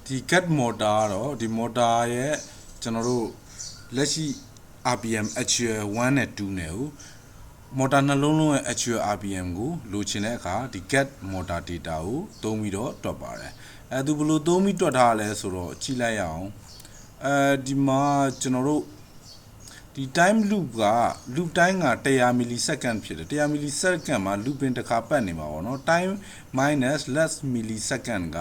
the get motor or the motor ye general let's see RPM actual 1 and 2 now motor na long actual RPM go lucine ka the get motor data o 3 မီတော့တွက်ပါတယ်သူဘလို့3မီတွက်ထားလဲဆိုတော့ကြည့်လိုက်ရအောင်ဒီမှာကျွန်တော်တို့ဒီ time loop က loop time က100 millisecond ဖြစ်တယ်100 millisecond မှာ loop ပင်တစ်ခါပတ်နေမှာပေါ့နော် time minus less millisecond က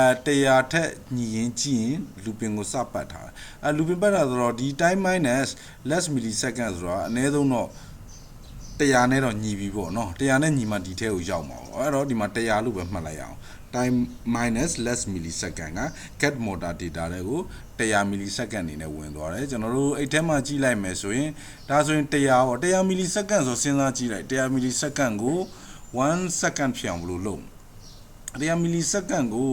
100ထက်ညီရင်ကြည့်ရင် loop ပင်ကိုစပတ်ထားတယ်loop ပင်ပတ်တာဆိုတော့ဒီ time minus less millisecond ဆိုတာအနည်းဆုံးတော့100နဲ့တော့ညီပြီပေါ့နော်100နဲ့ညီမှဒီထဲကိုရောက်မှာပေါ့အဲ့တော့ဒီမှာ100လို့ပဲမှတ်လိုက်ရအောင် time minus less millisecond က get motor data တွေကို100 millisecond အနေနဲ့ဝင်သွားတယ်ကျွန်တော်တို့အဲ့ထဲမှာကြည့်လိုက်မယ်ဆိုရင်ဒါဆိုရင်100ပေါ့100 millisecond ဆိုစဉ်းစားကြည့်လိုက်100 millisecond ကို1 second ဖြစ်အောင်ဘယ်လိုလုပ်100 millisecond ကို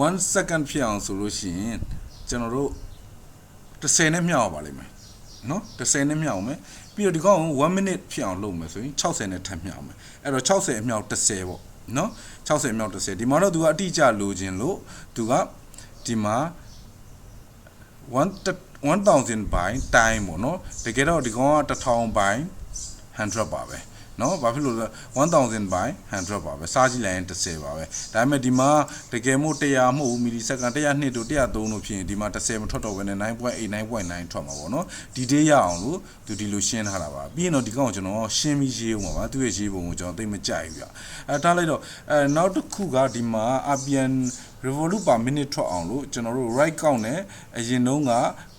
1 second ဖြစ်အောင်ဆိုလို့ရှိရင်ကျွန်တော်တို့10နဲ့မျှောက်ပါလိမ့်မယ်နော်10နဲ့မျှောက်မယ်ပြီးတော့ဒီကောင်ကို1 minute ဖြစ်အောင်လုပ်မယ်ဆိုရင်60နဲ့ထပ်မျှောက်မယ်အဲ့တော့60အမျှောက်10ပေါ့နော်60အမျှောက်10ဒီမှာတော့သူကအတိအကျလိုချင်လို့သူကဒီမှာ1000 by time ပေါ့နော်တကယ်တော့ဒီကောင်က1000 by 100ပါပဲနော်ဘာဖြစ်လို့လဲ1000 by 100ပါပဲစားကြည့်လိုက်ရင်10ပါပဲဒါပေမဲ့ဒီမှာတကယ်မို့100မဟုတ်ဘူးမီလီစက္ကန့်102တို့103တို့ဖြစ်ရင်ဒီမှာ10မထွက်တော့ဘဲနဲ့ 9.8 9.9 ထွက်မှာပေါ့နော်ဒီတေးရအောင်လို့သူဒီလိုရှင်းထားတာပါပြီးရင်တော့ဒီကောင်ကိုကျွန်တော်ရှင်းပြီးရေးအောင်ပါဗျာသူ့ရဲ့ရေးပုံကိုကျွန်တော်သိမကြိုက်ဘူးဗျထားလိုက်တော့နောက်တစ်ခုကဒီမှာ RPM revolute per minute ထွက်အောင်လို့ကျွန်တော်တို့ right count နဲ့အရင်တုန်းက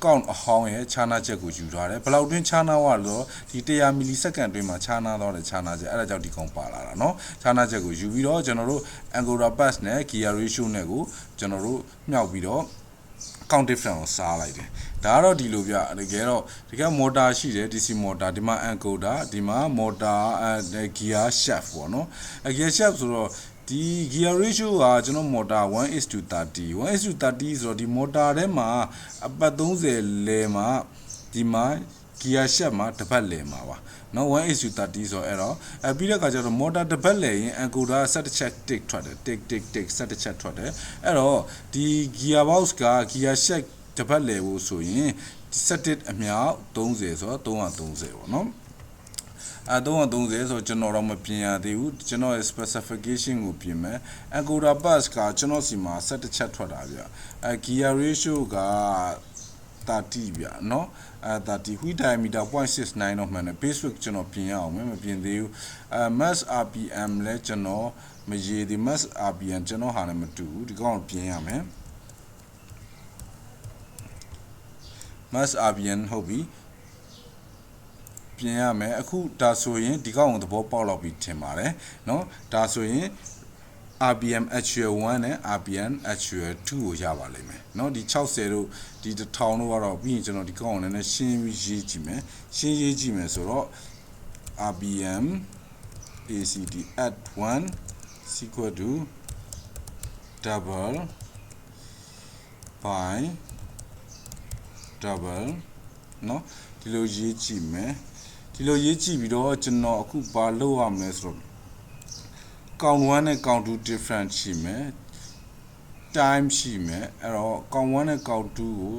count အဟောင်းရဲ့ခြားနာချက်ကိုယူထားတယ်ဘယ်လောက်တွင်းခြားနာသွားလို့ဒီ100 millisecond တွင်းမှာခြားနာသွားတယ်ခြားနာချက်အဲ့ဒါကြောင့်ဒီကောင်ပါလာတာเนาะခြားနာချက်ကိုယူပြီးတော့ကျွန်တော်တို့ angular pass နဲ့ gear ratio နဲ့ကိုကျွန်တော်တို့မြှောက်ပြီးတော့ count difference ကိုစားလိုက်တယ်ဒါကတော့ဒီလိုပြတကယ်တော့ဒီက motor ရှိတယ် DC motor ဒီမှာ encoder ဒီမှာ motor gear shaft ပေါ့เนาะ gear shaft ဆိုတော့ဒီ gear ratio ကကျွန်တော် motor 1:30 1:30 ဆိုတော့ဒီ motor ထဲမှာအပတ်30လဲမှာဒီမှာ gear shaft မှာတစ်ပတ်လဲမှာပါနော် 1:30 ဆိုတော့အဲ့တော့ပြီးတဲ့အခါကျတော့ motor တစ်ပတ်လဲရင် encoder 17ချက် tick ထွက်တယ် tick 17ချက်ထွက်တယ်အဲ့တော့ဒီ gear box က gear shaft တစ်ပတ်လဲဖို့ဆိုရင်17အမြောက်30ဆိုတော့330ပေါ့နော်330ဆိုကျွန်တော်တော့မပြင်ရသေးဘူးကျွန်တော်ရဲ့ specification ကိုပြင်မယ် encoder pass ကကျွန်တော်စီမှာ17ချက်ထွက်တာဗျgear ratio က30ဗျเนาะ30 wheel diameter 0.69တော့မှန်တယ် base width ကျွန်တော်ပြင်ရအောင်မပြင်သေးဘူးmass rpm လဲကျွန်တော်မရေးသေး mass rpm ကျွန်တော်ဟာလည်းမတူဘူးဒီကောင်ပြင်ရမယ် mass rpm ဟုတ်ပြီပြင်ရမယ်အခုဒါဆိုရင်ဒီကောင်ကိုသဘောပေါက်လောက်ပြီးထင်ပါတယ်เนาะဒါဆိုရင်RPM actual 1နဲ့ RPM actual 2ကိုရပါလိမ့်မယ်เนาะဒီ60တို့ဒီ1000တို့ကတော့ပြီးရင်ကျွန်တော်ဒီကောက်အောင်လည်းရှင်းပြီးရေးကြည့်မယ်ရှင်းရေးကြည့်မယ်ဆိုတော့ RPM ACD at 1 equal to double by double เนาะဒီလိုရေးကြည့်မယ်ဒီလိုရေးကြည့်ပြီးတော့ကျွန်တော်အခုဘာလုပ်ရမလဲဆိုတော့ count 1နဲ့ count 2 different ရှိမယ် time ရှိမယ်အဲ့တော့ count 1နဲ့ count 2ကို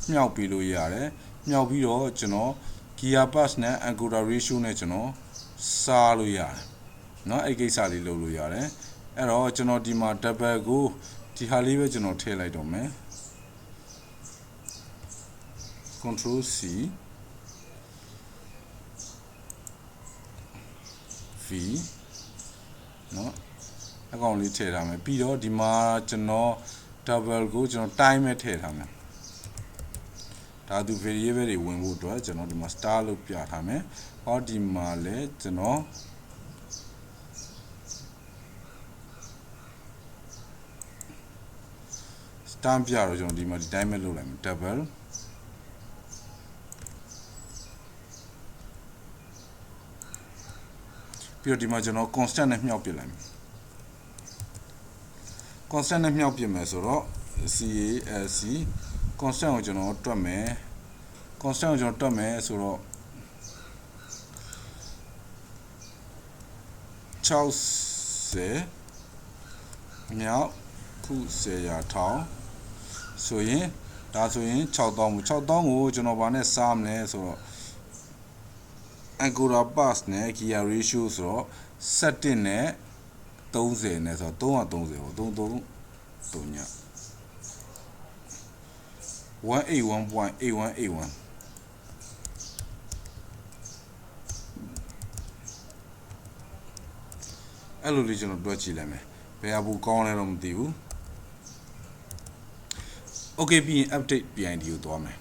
မြှောက်ပြီးလို့ရတယ်မြှောက်ပြီးတော့ကျွန်တော် gear pass နဲ့ encoder ratio နဲ့ကျွန်တော်စားလို့ရတယ်เนาะအဲ့ကိစ္စလေးလုပ်လို့ရတယ်အဲ့တော့ကျွန်တော်ဒီမှာ double ကိုဒီဟာလေးပဲကျွန်တော်ထည့်လိုက်တော့မယ် control C V เนาะအကောင်လေးထည့်ထားမယ်ပြီးတော့ဒီမှာကျွန်တော် double ကိုကျွန်တော် time နဲ့ထည့်ထားမယ်ဒါသူ variable တွေဝင်ဖို့အတွက်ကျွန်တော်ဒီမှာ star လို့ပြထားမယ်ဟောဒီမှာလဲကျွန်တော်star ပြတော့ကျွန်တော်ဒီမှာဒီတိုင်းပဲလုပ်လိုက်မယ် doubleပြီးတော့ဒီမှာကျွန်တော် constant နဲ့မြှောက်ပြလိုက်မယ် constant နဲ့မြှောက်ပြမယ်ဆိုတော့ CALC constant ကိုကျွန်တော်တွက်မယ် constant ကိုကျွန်တော်တွက်မယ်ဆိုတော့60မြောက်ခု10ရာထောင် ဆိုရင်ဒါဆိုရင်6000ကိုကျွန်တော်ဗာနဲ့စားမလဲဆိုတော့ Angular pass နဲ့ gear ratio ဆိုတော့17နဲ့30နဲ့ဆိုတော့330ပေါ့3339 181.8181အဲ့လိုလေးကျွန်တော်တွက်ကြည့်လိုက်မယ်ဘယ်အဘူကောင်းလဲတော့မသိဘူး Okay ပြီးရင် update PID ကိုသွားမယ်